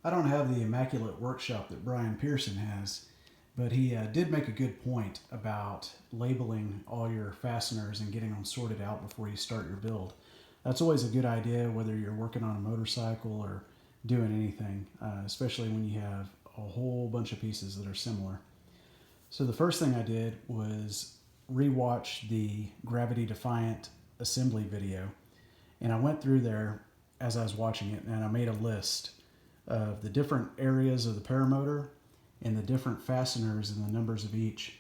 I don't have the immaculate workshop that Brian Pearson has, but he did make a good point about labeling all your fasteners and getting them sorted out before you start your build. That's always a good idea, whether you're working on a motorcycle or doing anything, especially when you have a whole bunch of pieces that are similar. So the first thing I did was rewatch the Gravity Defiant assembly video, and I went through there as I was watching it, and I made a list of the different areas of the paramotor and the different fasteners and the numbers of each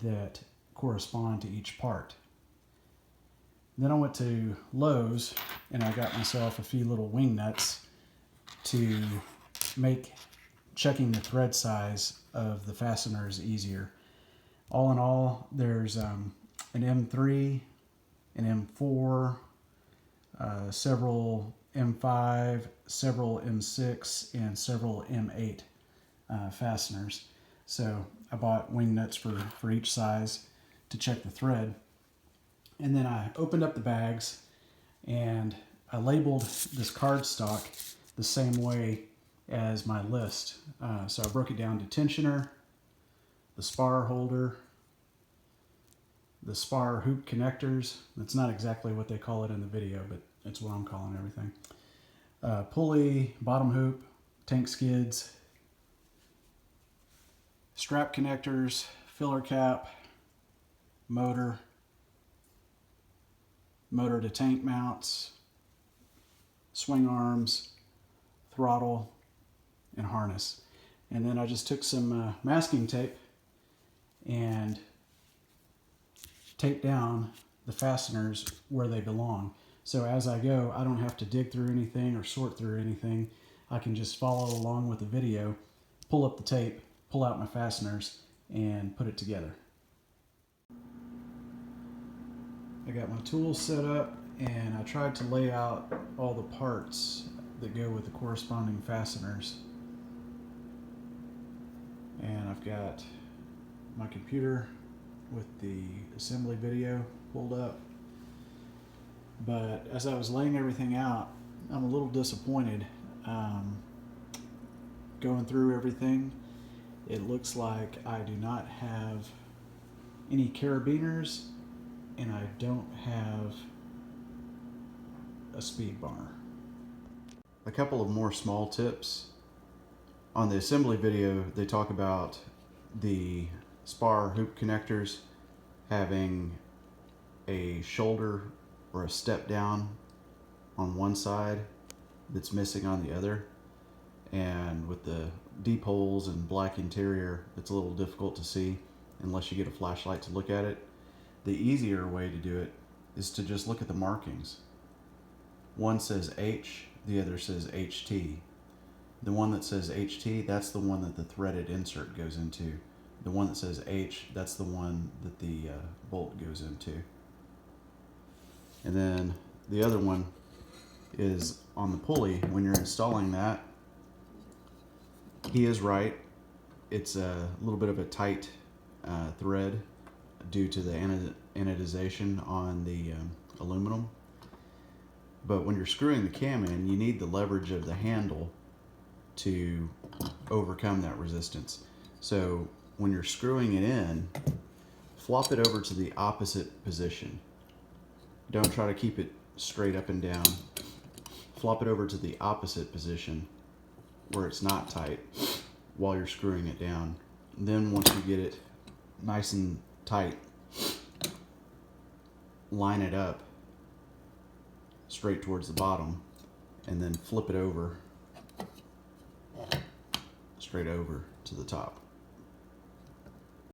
that correspond to each part. Then I went to Lowe's and I got myself a few little wing nuts to make checking the thread size of the fasteners easier. All in all, there's an M3, an M4, several M5, several M6, and several M8 fasteners. So I bought wing nuts for each size to check the thread. And then I opened up the bags and I labeled this cardstock the same way as my list. So I broke it down to tensioner, the spar holder, the spar hoop connectors. That's not exactly what they call it in the video, but it's what I'm calling everything. Pulley, bottom hoop, tank skids, strap connectors, filler cap, motor to tank mounts, swing arms, throttle, and harness. And then I just took some masking tape and taped down the fasteners where they belong. So as I go, I don't have to dig through anything or sort through anything. I can just follow along with the video, pull up the tape, pull out my fasteners, and put it together. I got my tools set up and I tried to lay out all the parts that go with the corresponding fasteners. And I've got my computer with the assembly video pulled up. But as I was laying everything out, I'm a little disappointed. Going through everything, it looks like I do not have any carabiners and I don't have a speed bar. A couple of more small tips. On the assembly video, they talk about the spar hoop connectors having a shoulder or a step down on one side that's missing on the other. And with the deep holes and black interior, it's a little difficult to see unless you get a flashlight to look at it. The easier way to do it is to just look at the markings. One says H, the other says HT. The one that says HT, that's the one that the threaded insert goes into. The one that says H, that's the one that the bolt goes into. And then the other one is on the pulley. When you're installing that, he is right. It's a little bit of a tight thread due to the anodization on the aluminum. But when you're screwing the cam in, you need the leverage of the handle to overcome that resistance. So when you're screwing it in, flop it over to the opposite position. Don't try to keep it straight up and down. Flop it over to the opposite position where it's not tight while you're screwing it down. And then once you get it nice and tight, line it up straight towards the bottom and then flip it over straight over to the top.